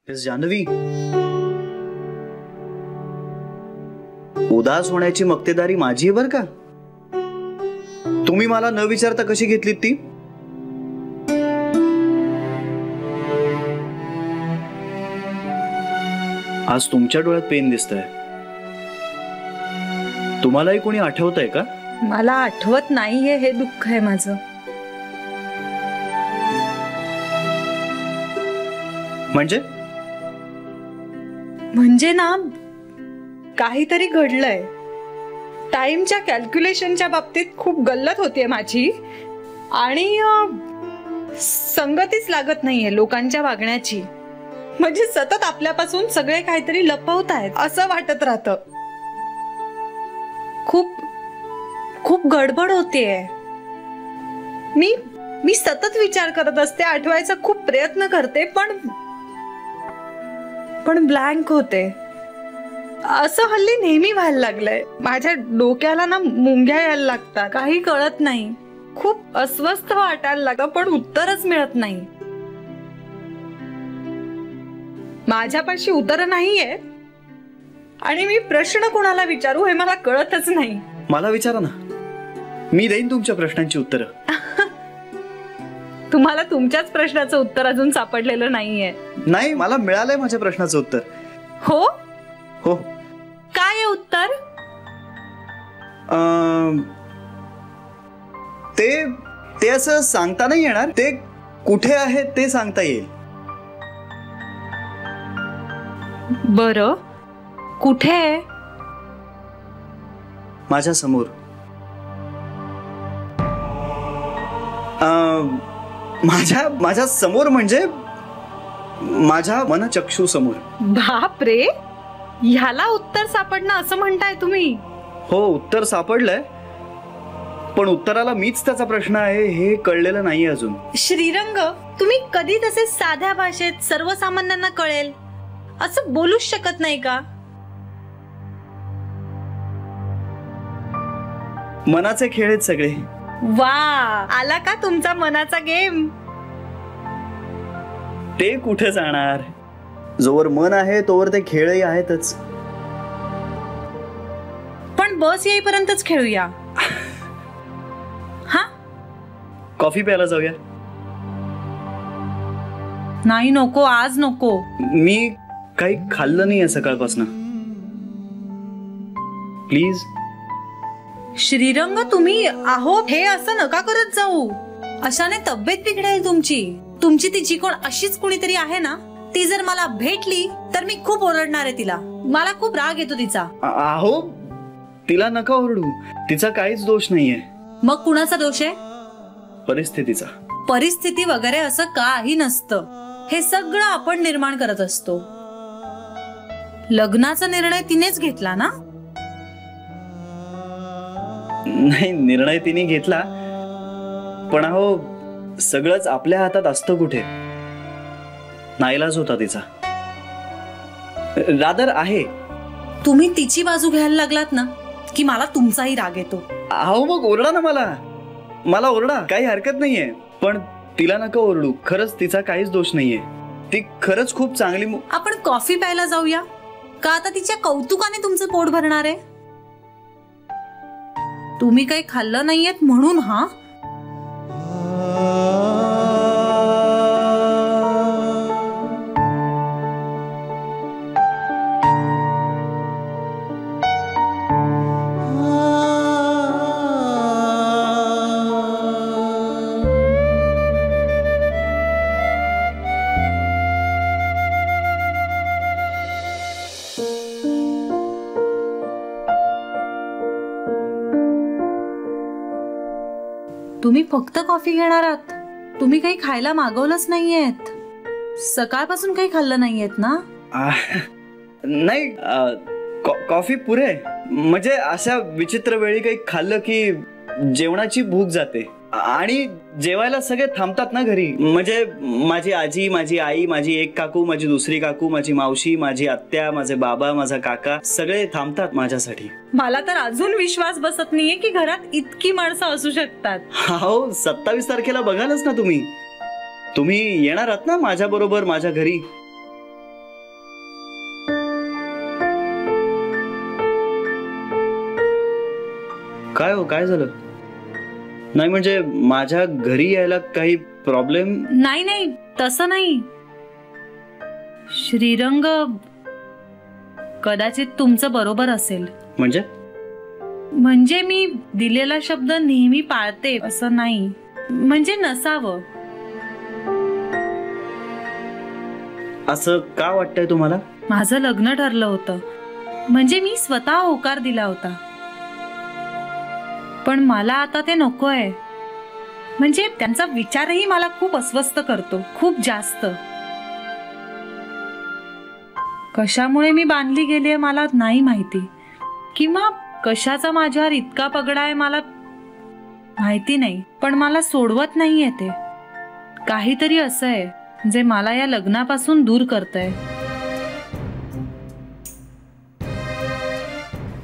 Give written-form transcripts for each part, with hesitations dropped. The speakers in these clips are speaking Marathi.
जानवी, उदास होण्याची मक्तेदारी माझी आहे बर का. तुम्ही मला न विचारता कशी घेतलीत ती? आज तुमच्या डोळ्यात पेन दिसतंय. तुम्हालाही कोणी आठवतंय का? मला आठवत नाहीये हे दुःख आहे माझं. म्हणजे ना काहीतरी घडलंय. टाइमच्या कॅल्क्युलेशनच्या बाबतीत खूप गल्लत होतीये माझी आणि संगतीच लागत नाहीये लोकांच्या वागण्याची. म्हणजे सतत आपल्यापासून सगळे काहीतरी लपवतायत असं वाटत राहतं. खूप खूप गडबड होतीये. मी सतत विचार करत असते, आठवायचा खूप प्रयत्न करते, पण ब्लँक होते. असं हल्ली नेहमी व्हायला लागलंय. माझ्या डोक्याला ना मुंग्या यायला लागतात. काही कळत नाही. खूप अस्वस्थ वाटायला लागतं, पण उत्तरच मिळत नाही. माझ्यापाशी उत्तर नाहीये आणि मी प्रश्न कोणाला विचारू हे मला कळतच नाही. मला विचारा ना, मी देईन तुमच्या प्रश्नांची उत्तरं. तुम्हाला तुमच्याच प्रश्नाचं उत्तर अजून सापडलेलं नाहीये. नाही, मला मिळालंय माझ्या प्रश्नाचं उत्तर. हो हो. काय आहे उत्तर? ते असं सांगता नाही येणार. ते कुठे आहे ते सांगता येईल. बरं, कुठे आहे? माझ्या समोर. माझ्या समोर म्हणजे माझ्या मनचक्षू समोर. बाप रे, ह्याला उत्तर सापडणं असं म्हणताय तुम्ही? हो, उत्तर सापडलंय, पण उत्तराला मीच त्याचा प्रश्न आहे हे कळलेलं नाही अजून. श्रीरंग, तुम्ही कधी तसे साध्या भाषेत सर्वसामान्यांना कळेल असं बोलूच शकत नाही का? मनाचे खेळ आहेत सगळे. वा, आला का तुमचा मनाचा गेम? ते कुठे जाणार? जोवर मन आहे तोवर ते खेळही आहेतच. पण बस येईपर्यंतच खेळूया. हा, कॉफी प्यायला जाऊया. नाही, नको, आज नको. मी काही खाल्लं नाहीये सकाळपासून. प्लीज. श्रीरंग, तुम्ही आहो हे असं नका करत जाऊ. अशाने तब्येत बिघडेल तुमची. तुमची ती जी कोण अशीच कुणीतरी आहे ना, ती जर मला भेटली तर मी खूप ओरडणार आहे तिला. मला खूप राग येतो तिचा. आहो, तिला नका ओरडू. तिचा काहीच दोष नाहीये. मग कुणाचा दोष आहे? परिस्थितीचा. परिस्थिती वगैरे असं काही नसतं. हे सगळं आपण निर्माण करत असतो. लग्नाचा निर्णय तिनेच घेतला ना? नाही, निर्णय तिने घेतला, पण अहो सगळंच आपल्या हातात असतं कुठे. नाईलाज होता तिचा. रादर आहे. तुम्ही तिची बाजू घ्यायला लागलात ना की मला तुमचाही राग येतो. अहो, मग ओरडा ना. मला ओरडा, काही हरकत नाहीये. पण तिला नका ओरडू. खरंच तिचा काहीच दोष नाहीये. ती खरंच खूप चांगली. आपण कॉफी प्यायला जाऊया का? आता तिच्या कौतुकाने तुमचं पोट भरणार आहे. तुम्ही काही खाल्लं नाहीयेत म्हणून. हा, तुम्ही फक्त कॉफी घेणार आहात. तुम्ही काही खायला मागवलंच नाहीयेत. सकाळपासून काही खाल्लं नाहीयेत ना? नाही, कॉफी पुरे. म्हणजे अशा विचित्र वेळी काही खाल्लं की जेवणाची भूक जाते आणि जेवायला सगळे थांबतात ना घरी. म्हणजे माझी आजी, माझी आई, माझी एक काकू, माझी दुसरी काकू, माझी मावशी, माझी आत्या, माझे बाबा, माझा काका, सगळे थांबतात माझ्यासाठी. मला तर अजून विश्वास बसत नाहीये की घरात इतकी माणसं असू शकतात. हो, 27 तारखेला बघालच ना तुम्ही. तुम्ही येणार आहात ना माझ्या बरोबर माझ्या घरी. काय हो, काय झालं? नाही म्हणजे माझ्या घरी यायला काही प्रॉब्लेम? नाही नाही, तसं नाही. श्रीरंग, कदाचित तुमचं बरोबर असेल. म्हणजे मी दिलेला शब्द नेहमी पाळते असं नाही, म्हणजे नसावं. असं का वाटतंय तुम्हाला? माझं लग्न ठरलं होतं, म्हणजे मी स्वतः होकार दिला होता. पण मला आता ते नकोय. म्हणजे त्यांचा विचारही मला खूप अस्वस्थ करतो, खूप जास्त. कशामुळे मी बांधली गेली आहे मला नाही माहिती, किंवा कशाचा माझ्यावर इतका पगडा आहे मला माहिती नाही. पण मला सोडवत नाहीये ते. काहीतरी असं आहे जे मला या लग्नापासून दूर करतंय.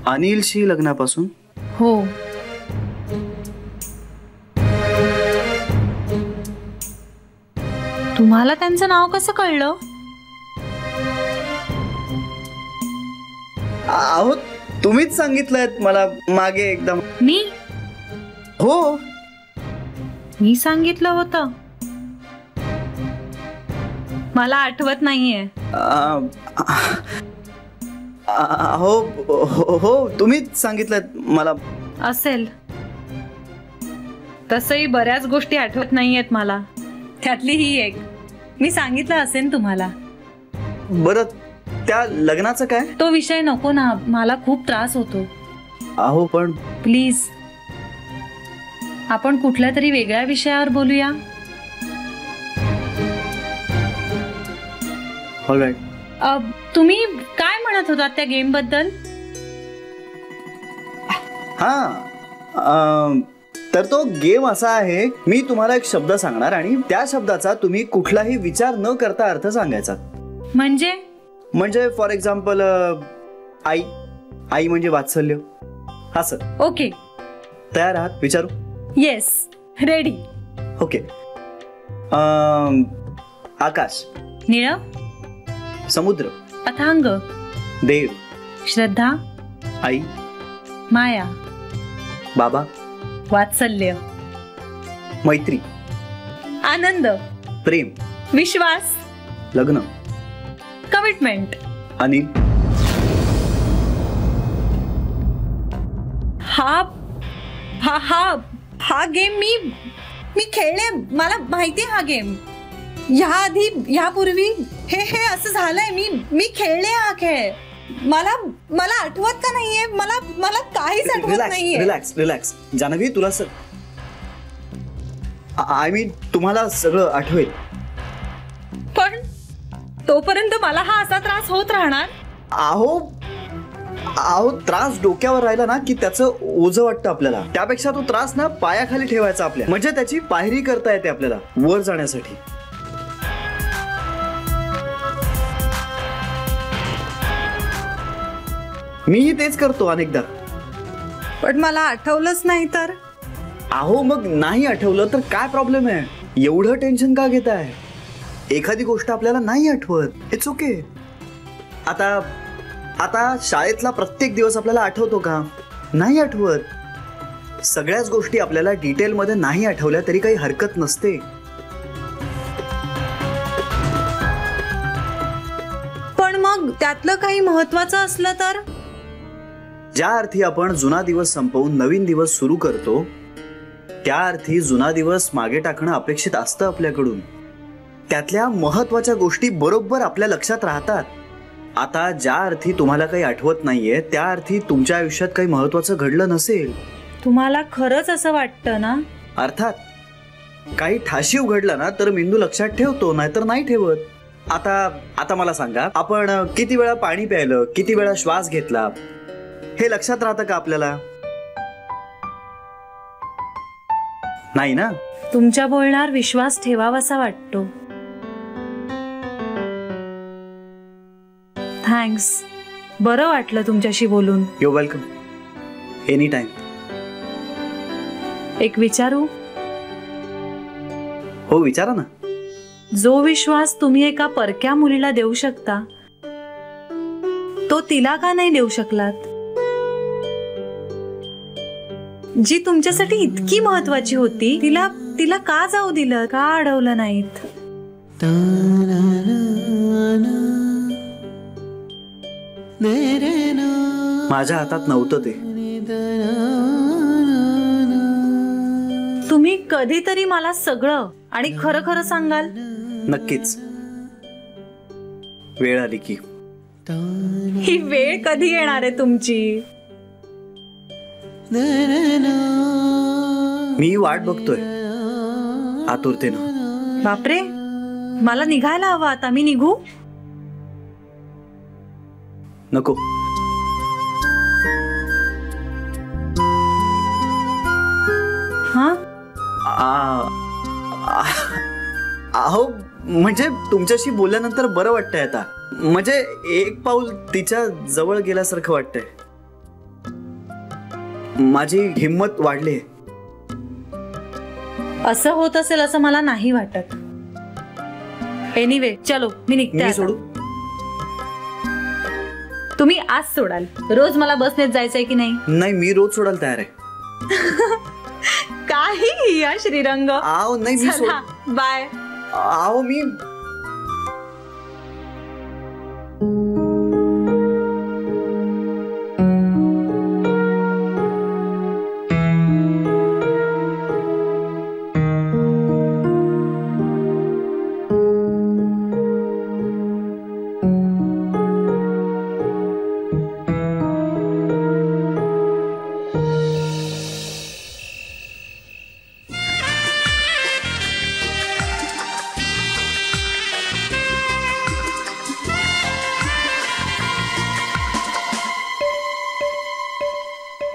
अनिलशी लग्नापासून? हो. तुम्हाला त्यांचं नाव कसं कळलं? अहो, तुम्हीच सांगितलंय मला मागे एकदम. मी? हो, मी सांगितलं होतं? मला आठवत नाहीये. हो हो हो, तुम्हीच सांगितलंय मला. असेल. तसंही बऱ्याच गोष्टी आठवत नाहीयेत मला, त्यातली ही एक. मी सांगितलं असेल तुम्हाला. बरं, त्या लग्नाचं काय? तो विषय नको ना, मला खूप त्रास होतो. अहो पण प्लीज आपण कुठल्या तरी वेगळ्या विषयावर बोलूया. ऑलराईट. तुम्ही काय म्हणत होता त्या गेम बद्दल? तर तो गेम असा आहे, मी तुम्हाला एक शब्द सांगणार आणि त्या शब्दाचा तुम्ही कुठलाही विचार न करता अर्थ सांगायचा. म्हणजे फॉर एक्झाम्पल आई. आई म्हणजे वात्सल्य, असं. ओके. तयार आहात? विचारू? Yes, ready. ओके. आकाश. निळ. समुद्र. अथांग. देव. श्रद्धा. आई. माया. बाबा. वात्सल्य. मैत्री. आनंद. प्रेम. विश्वास. लग्न. कमिटमेंट. अनिल. हा हा हा हा गेम मी खेळले, मला माहिती. हा गेम याआधी, यापूर्वी हे असं झालंय. मी खेळले हा खेळ. मला आठवत का नाहीये? मला काहीच आठवत नाहीये. रिलॅक्स जानवी, तुला आय मीन तुम्हाला सगळं आठवेल. पण तोपर्यंत मला हा असा त्रास होत राहणार. अहो त्रास डोक्यावर राहिला ना की त्याचं ओझं वाटतं आपल्याला. त्यापेक्षा तो त्रास ना पायाखाली ठेवायचा आपल्या, म्हणजे त्याची पायरी करता येते आपल्याला वर जाण्यासाठी. मीही तेच करतो अनेकदा. पण मला आठवलंच नाही तर? अहो मग नाही आठवलं तर काय प्रॉब्लेम आहे? एवढं टेन्शन का घेताय? एखादी गोष्ट आपल्याला नाही आठवत, इट्स ओके. आता शाळेतला प्रत्येक दिवस आपल्याला आठवतो का? नाही आठवत. सगळ्याच गोष्टी आपल्याला डिटेलमध्ये नाही आठवल्या तरी काही हरकत नसते. पण मग त्यातलं काही महत्वाचं असलं तर? ज्या अर्थी आपण जुना दिवस संपवून नवीन दिवस सुरू करतो, त्या अर्थी जुना दिवस मागे टाकणं अपेक्षित असतं आपल्याकडून. त्यातल्या महत्वाच्या गोष्टी बरोबर आपल्या लक्षात राहतात. आता ज्या अर्थी तुम्हाला काही आठवत नाहीये, त्या अर्थी तुमच्या आयुष्यात काही महत्वाचं घडलं नसेल. तुम्हाला खरंच असं वाटतं ना? अर्थात. काही ठाशीव घडलं ना तर मेंदू लक्षात ठेवतो, नाहीतर नाही ठेवत. आता मला सांगा, आपण किती वेळा पाणी प्यायलं, किती वेळा श्वास घेतला, हे लक्षात राहतं का आपल्याला? नाही ना. तुमच्या बोलण्यावर विश्वास ठेवावासा वाटतो. थँक्स. बरं वाटलं तुमच्याशी बोलून. You welcome. Any time. एक विचारू? हो विचारा ना. जो विश्वास तुम्ही एका परक्या मुलीला देऊ शकता, तो तिला का नाही देऊ शकलात? जी तुमच्यासाठी इतकी महत्वाची होती तिला तिला का जाऊ दिलं, का अडवलं नाहीत? माझ्या हातात नव्हतं ते. तुम्ही कधीतरी मला सगळं आणि खरं खरं सांगाल? नक्कीच, वेळ आली की. ही वेळ कधी येणार आहे तुमची? मी वाट बघतोय आतुरतेनं. बापरे, मला निघायला हवं आता. मी निघू? नको. हा, अहो म्हणजे तुमच्याशी बोलल्यानंतर बरं वाटतंय आता. म्हणजे एक पाऊल तिच्या जवळ गेल्यासारखं वाटतंय. माझी हिम्मत वाढली. असं होत असेल असं मला नाही वाटत. एनिवे, चलो मी निघते. मी आता. सोडू? तुम्ही आज सोडाल. रोज मला बसनेच जायचंय की नाही? नाही, मी रोज सोडायला तयार आहे. काही या श्रीरंग. आहो नाही, मी सोड. बाय. आहो मी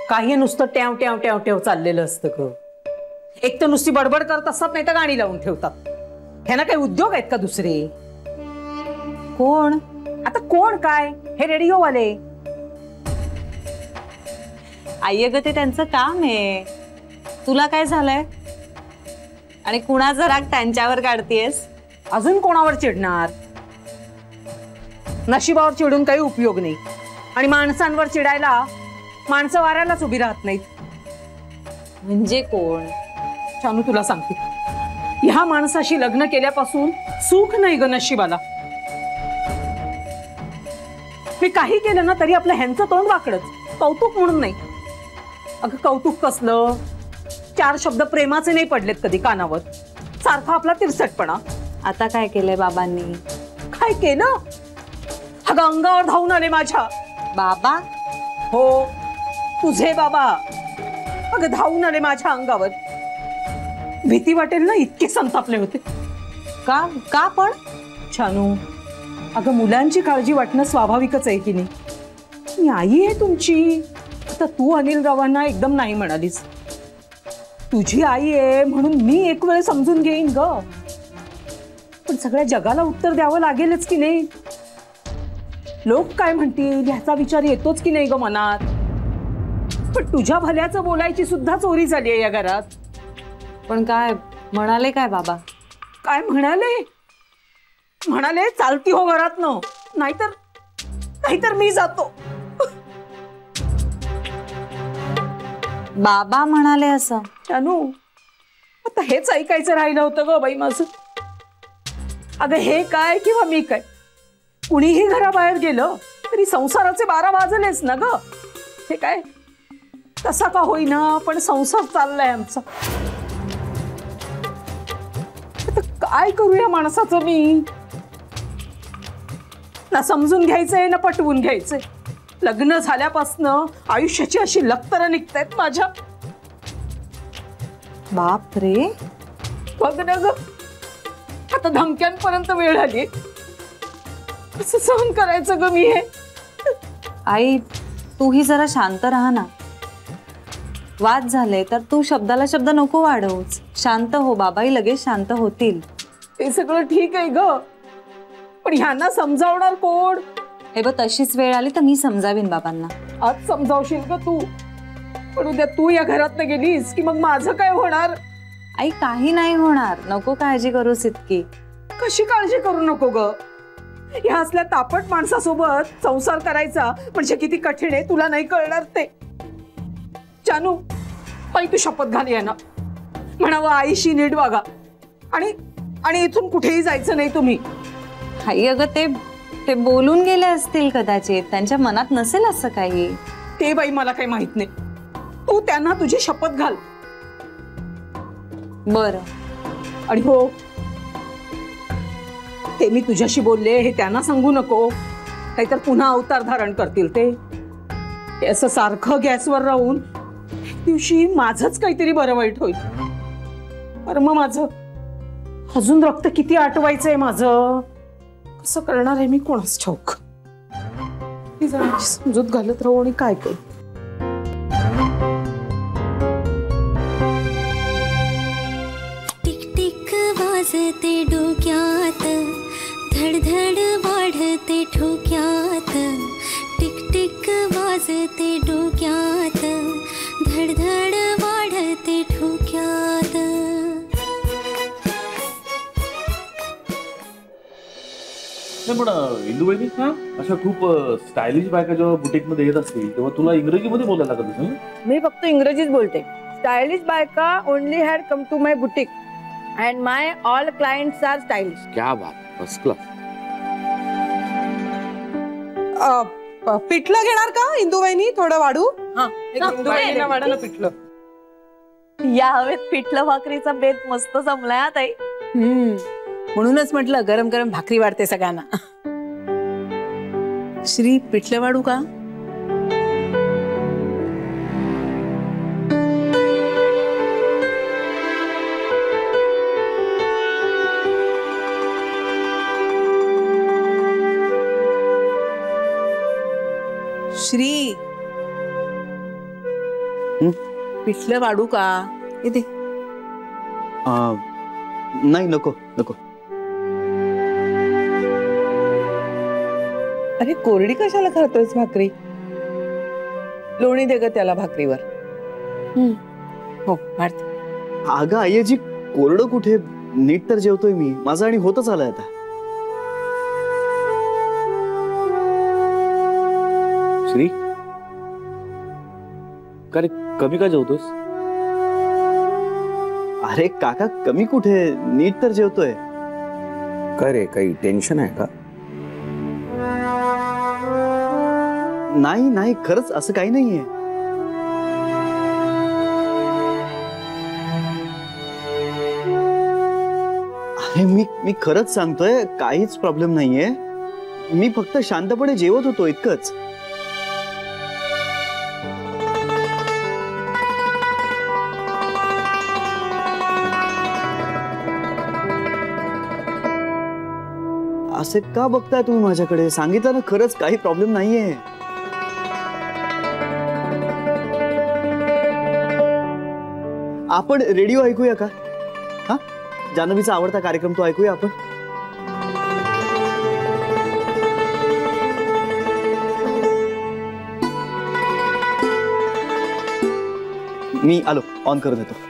काही नुसतं ट्याव ट्याव ट्याव ट्याव चाललेलं असतं ग. एक तर नुसती बडबड करत असतात, नाही तर गाणी लावून ठेवतात. ह्यांना काही उद्योग आहेत का दुसरे? कोण आता कोण काय? हे रेडिओवाले. आई ग, ते त्यांचं काम आहे. तुला काय झालंय आणि कुणाचा राग त्यांच्यावर काढतेस? अजून कोणावर चिडणार? नशिबावर चिडून काही उपयोग नाही. आणि माणसांवर चिडायला माणसं वाऱ्यालाच उभी राहत नाहीत. म्हणजे कोण? चानू, तुला सांगते, ह्या माणसाशी लग्न केल्यापासून सुख नाही ग नशिबाला. मी काही केलं ना तरी आपलं ह्यांचं तोंड वाकडच. कौतुक म्हणून नाही. अगं कौतुक कसलं? 4 शब्द प्रेमाचे नाही पडलेत कधी कानावर. सारखा आपला तिरसटपणा. आता काय केलंय बाबांनी? काय केलं? अगं अंगावर धावून आले माझ्या. बाबा? हो, तुझे बाबा. अगं धावून आले माझ्या अंगावर. भीती वाटेल ना इतके संतापले होते. का का पण? छानू, अगं मुलांची काळजी वाटणं स्वाभाविकच आहे की नाही? मी आई आहे तुमची. आता तू अनिल रावांना एकदम नाही म्हणालीस. तुझी आई आहे म्हणून मी एक वेळ समजून घेईन ग. पण सगळ्या जगाला उत्तर द्यावं लागेलच की नाही? लोक काय म्हणतील ह्याचा विचार येतोच की नाही ग मनात? पण तुझ्या भल्याचं बोलायची सुद्धा चोरी झाली आहे या घरात. पण काय म्हणाले काय बाबा? काय म्हणाले? म्हणाले चालती हो घरात न, नाहीतर मी जातो. बाबा म्हणाले असं? जानू, आता हेच ऐकायचं राहिलं होतं ग बाई माझं. अगं हे काय किंवा मी काय, कुणीही घराबाहेर गेलं तरी संसाराचे 12 वाजलेच ना ग. हे काय कसा का होईना पण संसार चाललाय आमचा. आता काय करू या माणसाचं मी? ना समजून घ्यायचंय ना पटवून घ्यायचंय. लग्न झाल्यापासनं आयुष्याची अशी लक्तरं निघतायत माझ्या. बाप रे. बघ ना ग, आता धमक्यांपर्यंत वेळ आली. कसं सहन करायचं ग मी हे? आई, तूही जरा शांत राहा ना. वाद झाले तर तू शब्दाला शब्द नको वाढवूच. शांत हो. बाबाही लगेच शांत होतील. ते सगळं ठीक आहे ग, पण ह्यांना समजावणार कोण? हे बघ, तशीच वेळ आली तर मी समजावीन बाबांना. आज समजावशील ग तू, पण उद्या तू या घरात गेलीस की मग माझं काय होणार? आई, काही नाही होणार. नको काळजी करूस इतकी. कशी काळजी करू नको ग? ह्या असल्या तापट माणसासोबत संसार करायचा म्हणजे किती कठीण आहे तुला नाही कळणार ते. जानू, आत्ताही तू शपथ घाल यांना, म्हणावं आईशी नीट वागा आणि आणि इथून कुठेही जायचं नाही तुम्ही. आई अगं ते बोलून गेले असतील कदाचित, त्यांच्या मनात नसेल असं काही. ते बाई मला काही माहित नाही, तू त्यांना तुझी शपथ घाल. बरं. आणि हो, ते मी तुझ्याशी बोलले हे त्यांना सांगू नको, नाहीतर पुन्हा अवतार धारण करतील ते. असं सारखं गॅसवर राहून एक दिवशी माझंच काहीतरी बरं वाईट होईल. बरं मग माझं अजून रक्त किती आटवायचंय माझं, कसं करणार आहे मी कोणाच ठाऊक. ती जरा समजूत घालत राहू आणि काय करू. टिक टिक वाजते डोक्यात, धडधड वाढते ठोक्यात. टिक टिक वाजते डोक्यात, धडधड वाढते ठोक्यात. नाही पण इंदुबाई, अशा खूप स्टायलिश बायका जेव्हा बुटीक मध्ये येत असतील तेव्हा तुला इंग्रजीमध्ये बोलायला लागत असेल. मी फक्त इंग्रजीच बोलते. स्टायलिश बायका only had come to my boutique and my all clients are stylish. क्या बात, फर्स्ट क्लास. पिठलं घेणार का इंदुबाईनी, थोडं वाढू. इंदुबाईला वाढा ना पिठलं. या हवेत पिठलं भाकरीचा बेत मस्त जमलाय हा ताई. म्हणूनच म्हटलं गरम गरम भाकरी वाढते सगळ्यांना. श्री, पिठलं वाढू का? श्री, पिठलं वाढू का? इथे नाही, नको नको. अरे कोरडी कशाला खातोयस भाकरी? लोणी दे ग त्याला भाकरीवर. हो वाढते. अगं आईजी, कोरडं कुठे, नीट तर जेवतोय मी. माझं आणि होतच आलंय आता. श्री, का रे कमी का जेवतोस? अरे काका, कमी कुठे, नीट तर जेवतोय. काय रे, काही टेन्शन आहे का? नाही नाही, खरंच असं काही नाहीये. अरे मी खरंच सांगतोय, काहीच प्रॉब्लेम नाहीये. मी फक्त शांतपणे जेवत होतो, इतकंच. असे का बघताय तुम्ही माझ्याकडे? सांगितलं ना, खरंच काही प्रॉब्लेम नाहीये. आपण रेडिओ ऐकूया का? हा, जान्हवीचा आवडता कार्यक्रम तो ऐकूया आपण. मी आलो, ऑन करत येतो.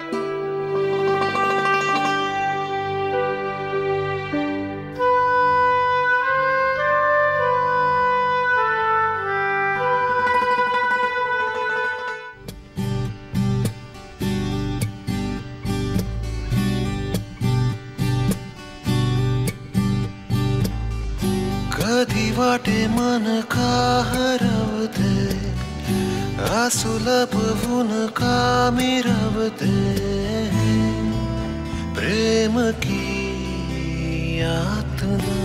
कधी वाटे मन का हरवते, आसू लपवून का मिरवते. प्रेम की यातना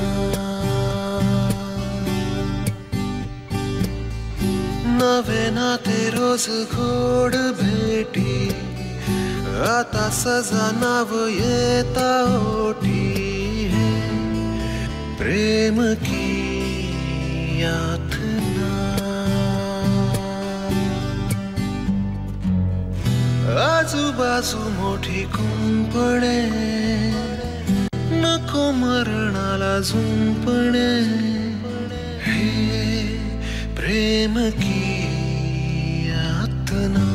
नवे नाते रोज गोड भेटी, आता सजा नाव येता ओटी. प्रेम की यातना आजूबाजू मोठी कुंपणे, नको मरणाला झुंपणे. हे प्रेम की यातना.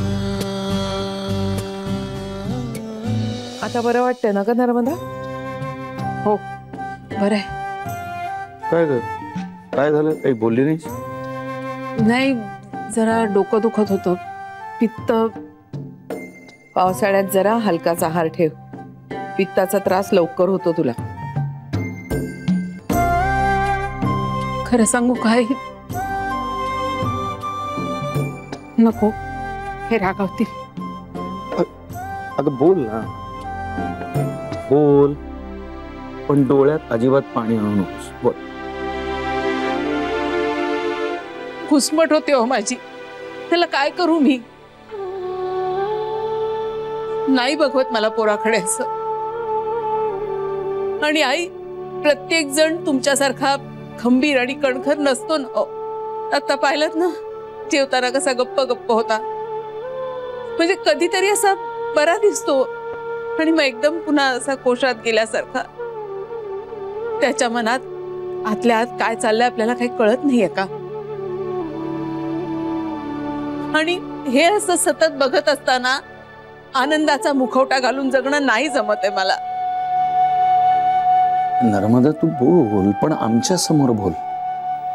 आता बरं वाटतंय ना ग नर्मदा? हो बरं आहे. काय ग, काय झालं? काही बोलली नाहीस? नाही, जरा डोकं दुखत होतं, पित्त. पावसाळ्यात जरा हलकाच आहार ठेव. पित्ताचा त्रास लवकर होतो तुला. खरं सांगू काय, नको, हे रागावतील. अगं बोल ना, बोल, पण डोळ्यात अजिबात पाणी आणू नकोस. बोल. घुसमट होते हो माझी, त्याला काय करू मी? नाही बघवत मला पोराकडे असं. आणि आई, प्रत्येक जण तुमच्यासारखा खंबीर आणि कणखर नसतो ना. आता पाहिलं ना जेवताना कसा गप्प गप्प होता, म्हणजे कधीतरी असा बरा दिसतो आणि मग एकदम पुन्हा असा कोशात गेल्यासारखा. त्याच्या मनात आतल्या आत काय चाललंय आपल्याला काही कळत नाहीये का? आणि हे असं सतत बघत असताना आनंदाचा मुखवटा घालून जगणं नाही जमत आहे मला. नर्मदा तू बोल, पण आमच्या समोर बोल.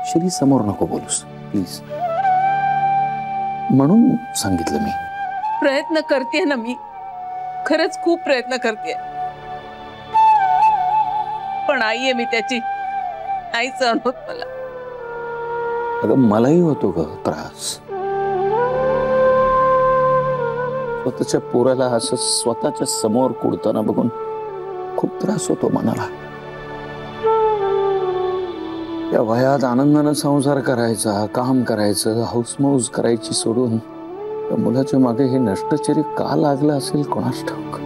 श्री समोर नको बोलूस प्लीज. म्हणून सांगितलं मी. प्रयत्न करते ना मी, खरंच खूप प्रयत्न करते, पण आई आहे मी त्याची. नाही सहन होत मला. अगं मलाही होतो ग त्रास. स्वतःच्या पोराला असं स्वतःच्या समोर कुडताना बघून खूप त्रास होतो मनाला. या वयात आनंदानं संसार करायचा, काम करायचं, हौसमौज करायची सोडून त्या मुलाच्या मागे हे नष्टचर्य का लागलं असेल कोणास ठाऊक.